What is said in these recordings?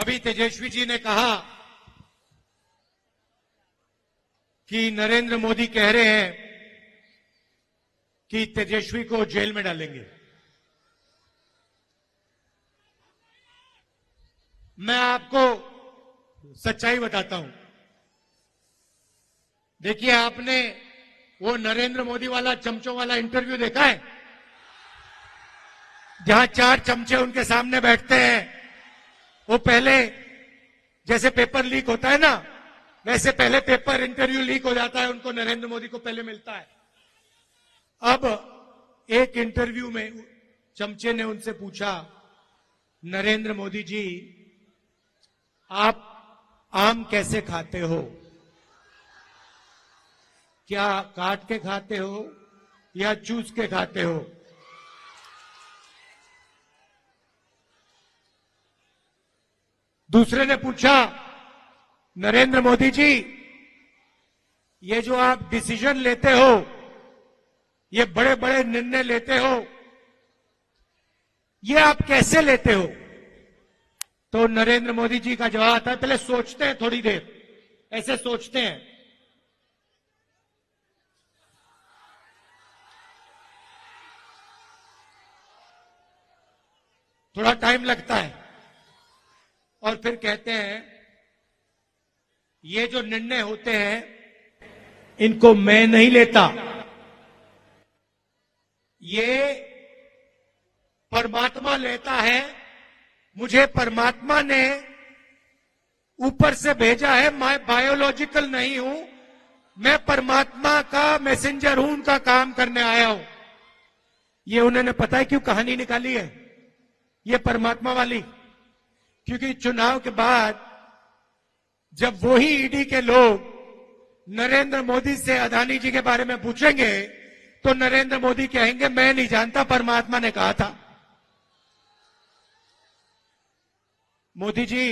अभी तेजस्वी जी ने कहा कि नरेंद्र मोदी कह रहे हैं कि तेजस्वी को जेल में डालेंगे। मैं आपको सच्चाई बताता हूं। देखिए, आपने वो नरेंद्र मोदी वाला चमचों वाला इंटरव्यू देखा है, जहां 4 चमचे उनके सामने बैठते हैं। वो पहले जैसे पेपर लीक होता है ना, वैसे पहले पेपर इंटरव्यू लीक हो जाता है, उनको नरेंद्र मोदी को पहले मिलता है। अब एक इंटरव्यू में चमचे ने उनसे पूछा, नरेंद्र मोदी जी, आप आम कैसे खाते हो? क्या काट के खाते हो या चूस के खाते हो? दूसरे ने पूछा, नरेंद्र मोदी जी, ये जो आप डिसीजन लेते हो, ये बड़े बड़े निर्णय लेते हो, ये आप कैसे लेते हो? तो नरेंद्र मोदी जी का जवाब आता है, पहले सोचते हैं थोड़ी देर, ऐसे सोचते हैं। थोड़ा टाइम लगता है और फिर कहते हैं, ये जो निर्णय होते हैं इनको मैं नहीं लेता, ये परमात्मा लेता है। मुझे परमात्मा ने ऊपर से भेजा है, मैं बायोलॉजिकल नहीं हूं, मैं परमात्मा का मैसेंजर हूं, उनका काम करने आया हूं। ये उन्होंने पता है क्यों कहानी निकाली है, ये परमात्मा वाली? क्योंकि चुनाव के बाद जब वही ईडी के लोग नरेंद्र मोदी से अदानी जी के बारे में पूछेंगे तो नरेंद्र मोदी कहेंगे, मैं नहीं जानता, परमात्मा ने कहा था। मोदी जी,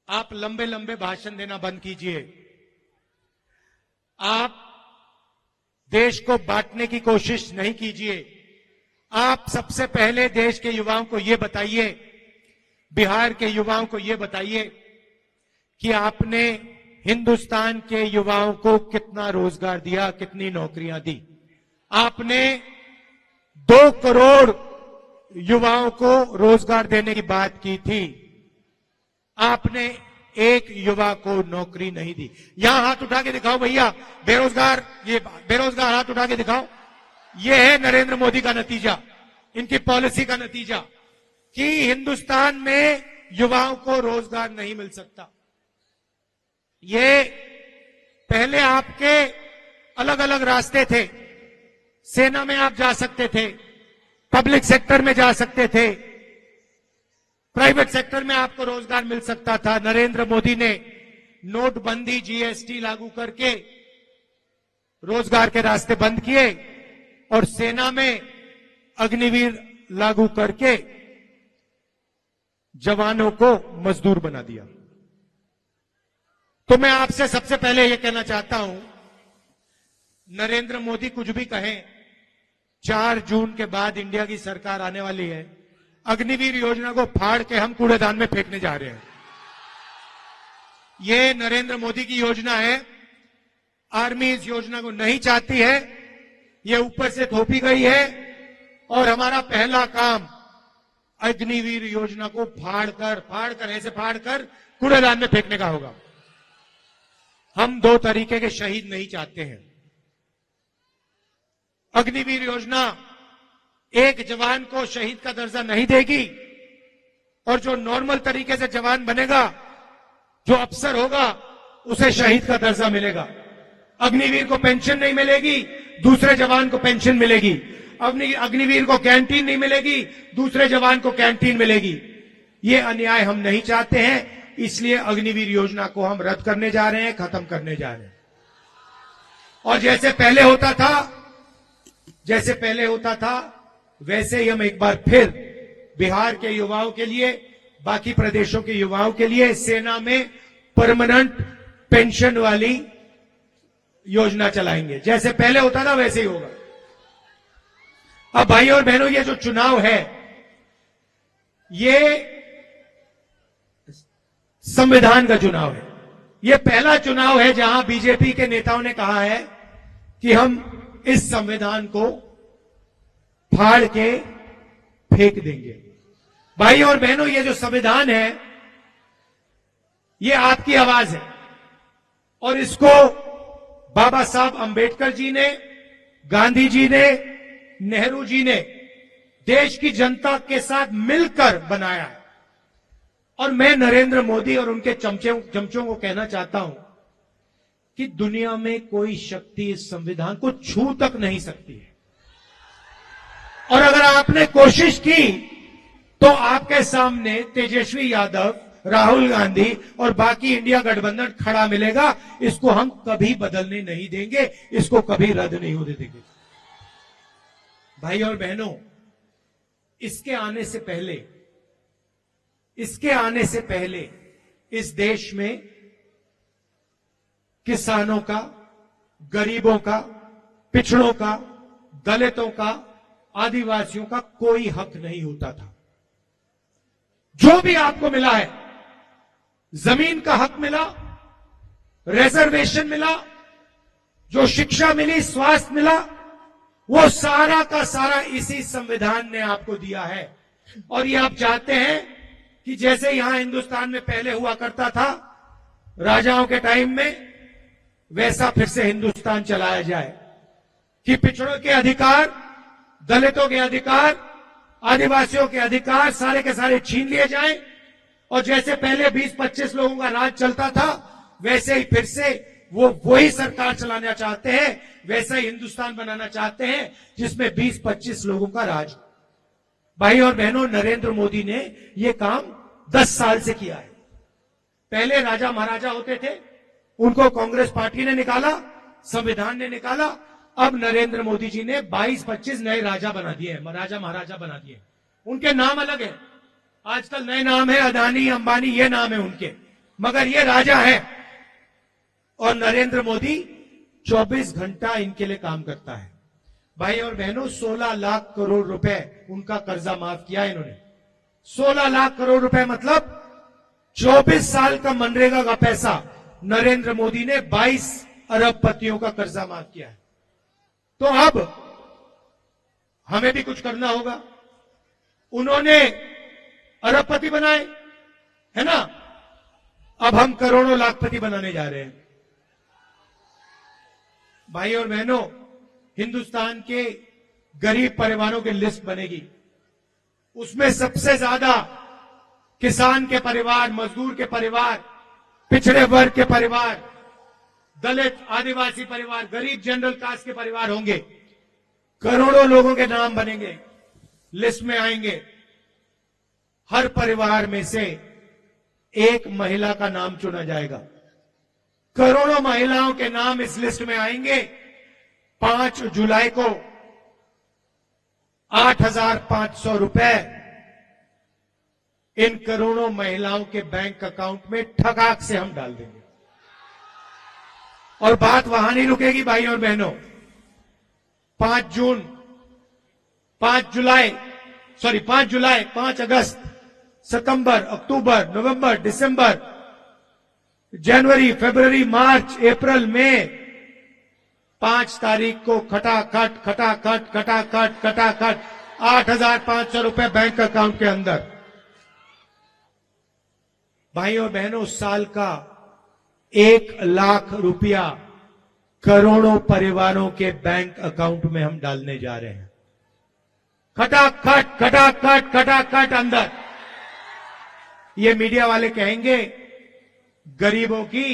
आप लंबे लंबे भाषण देना बंद कीजिए। आप देश को बांटने की कोशिश नहीं कीजिए। आप सबसे पहले देश के युवाओं को यह बताइए, बिहार के युवाओं को यह बताइए कि आपने हिंदुस्तान के युवाओं को कितना रोजगार दिया, कितनी नौकरियां दी। आपने 2 करोड़ युवाओं को रोजगार देने की बात की थी, आपने एक युवा को नौकरी नहीं दी। यहां हाथ उठा के दिखाओ भैया, बेरोजगार, ये बेरोजगार हाथ उठा के दिखाओ। ये है नरेंद्र मोदी का नतीजा, इनकी पॉलिसी का नतीजा कि हिंदुस्तान में युवाओं को रोजगार नहीं मिल सकता। ये पहले आपके अलग अलग रास्ते थे। सेना में आप जा सकते थे, पब्लिक सेक्टर में जा सकते थे, प्राइवेट सेक्टर में आपको रोजगार मिल सकता था। नरेंद्र मोदी ने नोटबंदी, जीएसटी लागू करके रोजगार के रास्ते बंद किए और सेना में अग्निवीर लागू करके जवानों को मजदूर बना दिया। तो मैं आपसे सबसे पहले यह कहना चाहता हूं, नरेंद्र मोदी कुछ भी कहें, 4 जून के बाद इंडिया की सरकार आने वाली है। अग्निवीर योजना को फाड़ के हम कूड़ेदान में फेंकने जा रहे हैं। ये नरेंद्र मोदी की योजना है। आर्मी इस योजना को नहीं चाहती है, ये ऊपर से थोपी गई है और हमारा पहला काम अग्निवीर योजना को फाड़ कर कूड़ेदान में फेंकने का होगा। हम 2 तरीके के शहीद नहीं चाहते हैं। अग्निवीर योजना एक जवान को शहीद का दर्जा नहीं देगी और जो नॉर्मल तरीके से जवान बनेगा, जो अफसर होगा, उसे शहीद का दर्जा मिलेगा। अग्निवीर को पेंशन नहीं मिलेगी, दूसरे जवान को पेंशन मिलेगी। अग्निवीर को कैंटीन नहीं मिलेगी, दूसरे जवान को कैंटीन मिलेगी। ये अन्याय हम नहीं चाहते हैं, इसलिए अग्निवीर योजना को हम रद्द करने जा रहे हैं, खत्म करने जा रहे हैं। और जैसे पहले होता था वैसे ही हम एक बार फिर बिहार के युवाओं के लिए, बाकी प्रदेशों के युवाओं के लिए सेना में परमानेंट पेंशन वाली योजना चलाएंगे। जैसे पहले होता था वैसे ही होगा। अब भाई और बहनों, ये जो चुनाव है, ये संविधान का चुनाव है। यह पहला चुनाव है जहां बीजेपी के नेताओं ने कहा है कि हम इस संविधान को फाड़ के फेंक देंगे। भाई और बहनों, ये जो संविधान है, ये आपकी आवाज है और इसको बाबा साहब अंबेडकर जी ने, गांधी जी ने, नेहरू जी ने देश की जनता के साथ मिलकर बनाया है। और मैं नरेंद्र मोदी और उनके चमचों को कहना चाहता हूं कि दुनिया में कोई शक्ति इस संविधान को छू तक नहीं सकती है। और अगर आपने कोशिश की तो आपके सामने तेजस्वी यादव, राहुल गांधी और बाकी इंडिया गठबंधन खड़ा मिलेगा। इसको हम कभी बदलने नहीं देंगे, इसको कभी रद्द नहीं होने देंगे। भाई और बहनों, इसके आने से पहले इस देश में किसानों का, गरीबों का, पिछड़ों का, दलितों का, आदिवासियों का कोई हक नहीं होता था। जो भी आपको मिला है, जमीन का हक मिला, रिजर्वेशन मिला, जो शिक्षा मिली, स्वास्थ्य मिला, वो सारा का सारा इसी संविधान ने आपको दिया है। और ये आप चाहते हैं कि जैसे यहां हिंदुस्तान में पहले हुआ करता था राजाओं के टाइम में, वैसा फिर से हिंदुस्तान चलाया जाए कि पिछड़ों के अधिकार, दलितों के अधिकार, आदिवासियों के अधिकार सारे के सारे छीन लिए जाएं और जैसे पहले 20-25 लोगों का राज चलता था, वैसे ही फिर से वो वही सरकार चलाना चाहते हैं, वैसा ही हिंदुस्तान बनाना चाहते हैं जिसमें 20-25 लोगों का राज। भाई और बहनों, नरेंद्र मोदी ने ये काम 10 साल से किया है। पहले राजा महाराजा होते थे, उनको कांग्रेस पार्टी ने निकाला, संविधान ने निकाला। अब नरेंद्र मोदी जी ने 22-25 नए राजा बना दिए हैं, राजा महाराजा बना दिए। उनके नाम अलग है, आजकल नए नाम है, अदानी, अंबानी, ये नाम है उनके, मगर ये राजा है। और नरेंद्र मोदी 24 घंटा इनके लिए काम करता है। भाई और बहनों, 16 लाख करोड़ रुपए उनका कर्जा माफ किया इन्होंने। 16 लाख करोड़ रुपए मतलब 24 साल का मनरेगा का पैसा नरेंद्र मोदी ने 22 अरबपतियों का कर्जा माफ किया है। तो अब हमें भी कुछ करना होगा। उन्होंने अरबपति बनाए, है ना, अब हम करोड़ों लाखपति बनाने जा रहे हैं। भाई और बहनों, हिंदुस्तान के गरीब परिवारों की लिस्ट बनेगी, उसमें सबसे ज्यादा किसान के परिवार, मजदूर के परिवार, पिछड़े वर्ग के परिवार, दलित, आदिवासी परिवार, गरीब जनरल कास्ट के परिवार होंगे। करोड़ों लोगों के नाम बनेंगे, लिस्ट में आएंगे। हर परिवार में से एक महिला का नाम चुना जाएगा। करोड़ों महिलाओं के नाम इस लिस्ट में आएंगे। 5 जुलाई को 8,500 रुपए इन करोड़ों महिलाओं के बैंक अकाउंट में ठगाक से हम डाल देंगे। और बात वहां नहीं रुकेगी भाई और बहनों। 5 जुलाई, 5 अगस्त, सितंबर, अक्टूबर, नवंबर, दिसंबर, जनवरी, फरवरी, मार्च, अप्रैल, मई, 5 तारीख को खटाखट 8,500 रुपए बैंक अकाउंट के अंदर। भाई और बहनों, साल का 1 लाख रुपया करोड़ों परिवारों के बैंक अकाउंट में हम डालने जा रहे हैं। खटाखट अंदर। ये मीडिया वाले कहेंगे गरीबों की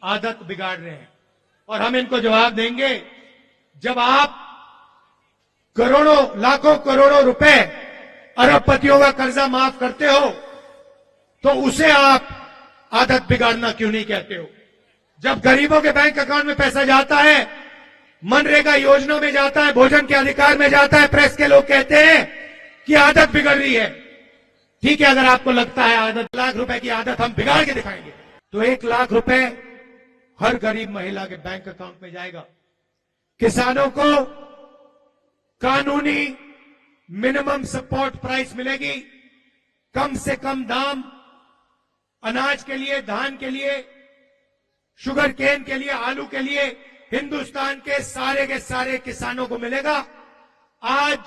आदत बिगाड़ रहे हैं, और हम इनको जवाब देंगे, जब आप करोड़ों, लाखों करोड़ों रुपए अरबपतियों का कर्जा माफ करते हो, तो उसे आप आदत बिगाड़ना क्यों नहीं कहते हो? जब गरीबों के बैंक अकाउंट में पैसा जाता है, मनरेगा योजना में जाता है, भोजन के अधिकार में जाता है, प्रेस के लोग कहते हैं कि आदत बिगड़ रही है। ठीक है, अगर आपको लगता है आदत, 1 लाख रुपए की आदत हम बिगाड़ के दिखाएंगे, तो 1 लाख रुपए हर गरीब महिला के बैंक अकाउंट में जाएगा। किसानों को कानूनी मिनिमम सपोर्ट प्राइस मिलेगी, कम से कम दाम अनाज के लिए, धान के लिए, शुगर केन के लिए, आलू के लिए हिंदुस्तान के सारे किसानों को मिलेगा। आज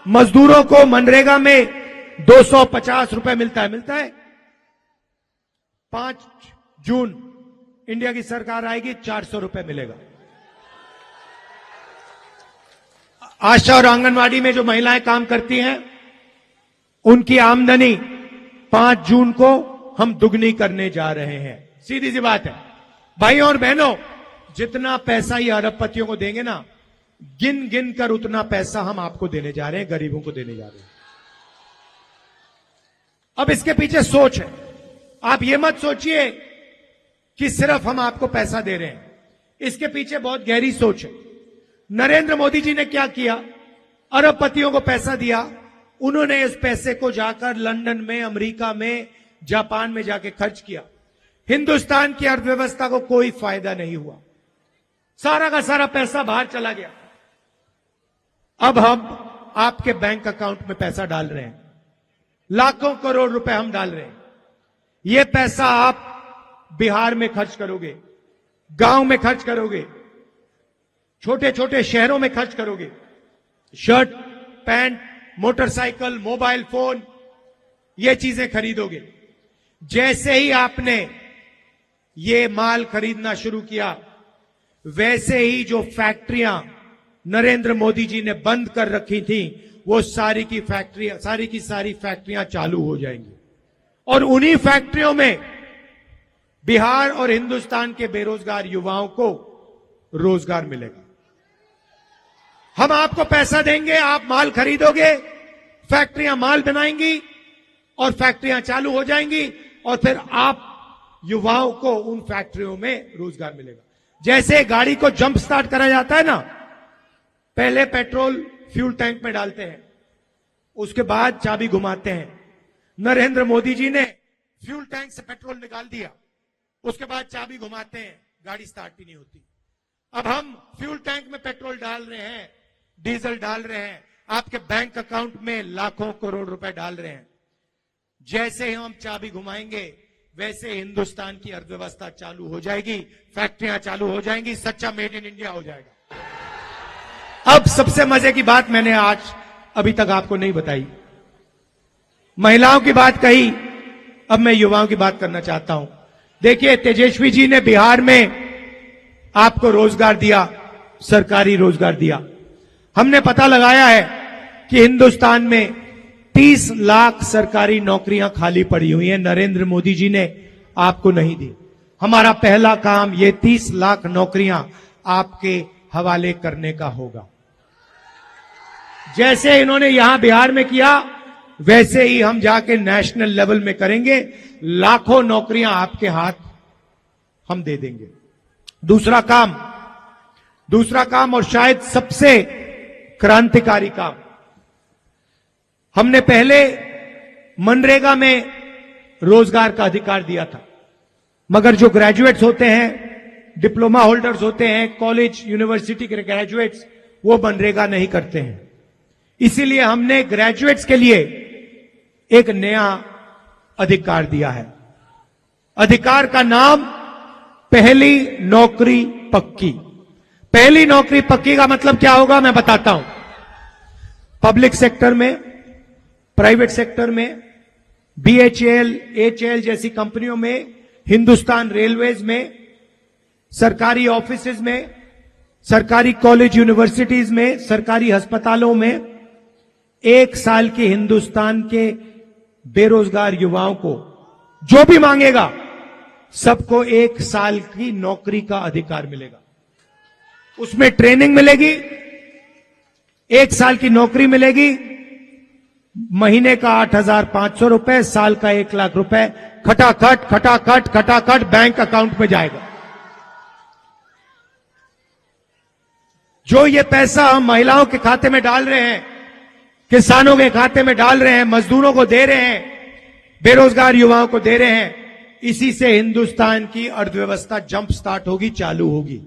मजदूरों को मनरेगा में 250 रुपए मिलता है। 5 जून इंडिया की सरकार आएगी, 400 रुपए मिलेगा। आशा और आंगनवाड़ी में जो महिलाएं काम करती हैं, उनकी आमदनी 5 जून को हम दुगनी करने जा रहे हैं। सीधी सी बात है भाइयों और बहनों, जितना पैसा ये अरबपतियों को देंगे ना, गिन गिन कर उतना पैसा हम आपको देने जा रहे हैं, गरीबों को देने जा रहे हैं। अब इसके पीछे सोच है। आप ये मत सोचिए कि सिर्फ हम आपको पैसा दे रहे हैं, इसके पीछे बहुत गहरी सोच है। नरेंद्र मोदी जी ने क्या किया? अरबपतियों को पैसा दिया, उन्होंने इस पैसे को जाकर लंदन में, अमेरिका में, जापान में जाके खर्च किया। हिंदुस्तान की अर्थव्यवस्था को कोई फायदा नहीं हुआ, सारा का सारा पैसा बाहर चला गया। अब हम आपके बैंक अकाउंट में पैसा डाल रहे हैं, लाखों करोड़ रुपए हम डाल रहे हैं। यह पैसा आप बिहार में खर्च करोगे, गांव में खर्च करोगे, छोटे छोटे शहरों में खर्च करोगे। Shirt, pant, motorcycle, mobile phone, ये चीजें खरीदोगे। जैसे ही आपने ये माल खरीदना शुरू किया, वैसे ही जो फैक्ट्रियां नरेंद्र मोदी जी ने बंद कर रखी थी, वो सारी की सारी फैक्ट्रियां चालू हो जाएंगी। और उन्हीं फैक्ट्रियों में बिहार और हिंदुस्तान के बेरोजगार युवाओं को रोजगार मिलेगा। हम आपको पैसा देंगे, आप माल खरीदोगे, फैक्ट्रियां माल बनाएंगी और फैक्ट्रियां चालू हो जाएंगी, और फिर आप युवाओं को उन फैक्ट्रियों में रोजगार मिलेगा। जैसे गाड़ी को जंप स्टार्ट करा जाता है ना, पहले पेट्रोल फ्यूल टैंक में डालते हैं, उसके बाद चाबी घुमाते हैं। नरेंद्र मोदी जी ने फ्यूल टैंक से पेट्रोल निकाल दिया, उसके बाद चाबी घुमाते हैं, गाड़ी स्टार्ट ही नहीं होती। अब हम फ्यूल टैंक में पेट्रोल डाल रहे हैं, डीजल डाल रहे हैं, आपके बैंक अकाउंट में लाखों करोड़ रुपए डाल रहे हैं। जैसे ही हम चाबी घुमाएंगे, वैसे हिंदुस्तान की अर्थव्यवस्था चालू हो जाएगी, फैक्ट्रियां चालू हो जाएंगी, सच्चा मेड इन इंडिया हो जाएगा। अब सबसे मजे की बात मैंने आज अभी तक आपको नहीं बताई। महिलाओं की बात कही, अब मैं युवाओं की बात करना चाहता हूं। देखिए, तेजस्वी जी ने बिहार में आपको रोजगार दिया, सरकारी रोजगार दिया। हमने पता लगाया है कि हिंदुस्तान में 30 लाख सरकारी नौकरियां खाली पड़ी हुई हैं, नरेंद्र मोदी जी ने आपको नहीं दी। हमारा पहला काम ये 30 लाख नौकरियां आपके हवाले करने का होगा। जैसे इन्होंने यहां बिहार में किया, वैसे ही हम जाके नेशनल लेवल में करेंगे। लाखों नौकरियां आपके हाथ हम दे देंगे। दूसरा काम और शायद सबसे क्रांतिकारी काम, हमने पहले मनरेगा में रोजगार का अधिकार दिया था, मगर जो ग्रेजुएट्स होते हैं, डिप्लोमा होल्डर्स होते हैं, कॉलेज यूनिवर्सिटी के ग्रेजुएट्स, वो मनरेगा नहीं करते हैं। इसीलिए हमने ग्रेजुएट्स के लिए एक नया अधिकार दिया है। अधिकार का नाम पहली नौकरी पक्की। पहली नौकरी पक्की का मतलब क्या होगा, मैं बताता हूं। पब्लिक सेक्टर में, प्राइवेट सेक्टर में, BHEL, HAL जैसी कंपनियों में, हिंदुस्तान रेलवेज में, सरकारी ऑफिसेज में, सरकारी कॉलेज यूनिवर्सिटीज में, सरकारी अस्पतालों में 1 साल के हिंदुस्तान के बेरोजगार युवाओं को जो भी मांगेगा, सबको 1 साल की नौकरी का अधिकार मिलेगा। उसमें ट्रेनिंग मिलेगी, 1 साल की नौकरी मिलेगी, महीने का 8,500 रुपए, साल का 1 लाख रुपए खटाखट बैंक अकाउंट में जाएगा। जो ये पैसा हम महिलाओं के खाते में डाल रहे हैं, किसानों के खाते में डाल रहे हैं, मजदूरों को दे रहे हैं, बेरोजगार युवाओं को दे रहे हैं, इसी से हिंदुस्तान की अर्थव्यवस्था जंप स्टार्ट होगी, चालू होगी।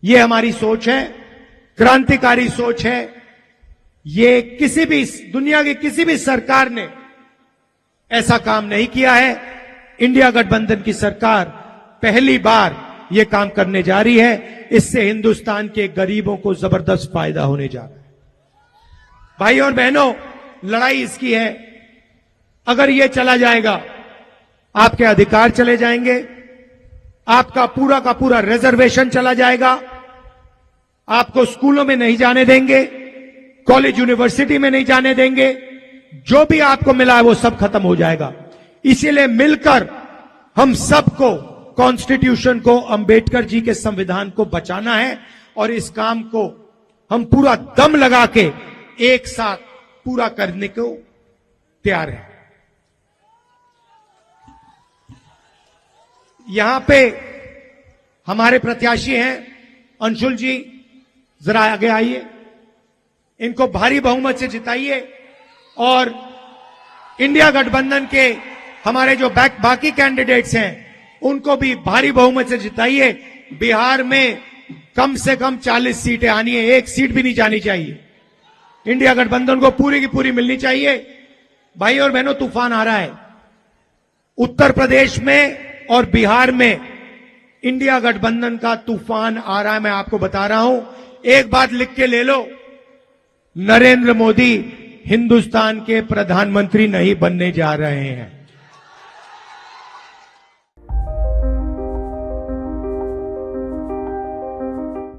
ये हमारी सोच है, क्रांतिकारी सोच है। ये किसी भी दुनिया की किसी भी सरकार ने ऐसा काम नहीं किया है। इंडिया गठबंधन की सरकार पहली बार यह काम करने जा रही है। इससे हिंदुस्तान के गरीबों को जबरदस्त फायदा होने जा रहा है। भाई और बहनों, लड़ाई इसकी है, अगर यह चला जाएगा आपके अधिकार चले जाएंगे, आपका पूरा का पूरा रिजर्वेशन चला जाएगा, आपको स्कूलों में नहीं जाने देंगे, कॉलेज यूनिवर्सिटी में नहीं जाने देंगे, जो भी आपको मिला है वो सब खत्म हो जाएगा। इसीलिए मिलकर हम सबको कॉन्स्टिट्यूशन को, अंबेडकर जी के संविधान को बचाना है और इस काम को हम पूरा दम लगा के एक साथ पूरा करने को तैयार हैं। यहां पे हमारे प्रत्याशी हैं, अंशुल जी जरा आगे आइए, इनको भारी बहुमत से जिताइए और इंडिया गठबंधन के हमारे जो बाकी कैंडिडेट्स हैं उनको भी भारी बहुमत से जिताइए। बिहार में कम से कम 40 सीटें आनी है, एक सीट भी नहीं जानी चाहिए। इंडिया गठबंधन को पूरी की पूरी मिलनी चाहिए। भाई और बहनों, तूफान आ रहा है उत्तर प्रदेश में और बिहार में, इंडिया गठबंधन का तूफान आ रहा है। मैं आपको बता रहा हूं, एक बात लिख के ले लो, नरेंद्र मोदी हिंदुस्तान के प्रधानमंत्री नहीं बनने जा रहे हैं।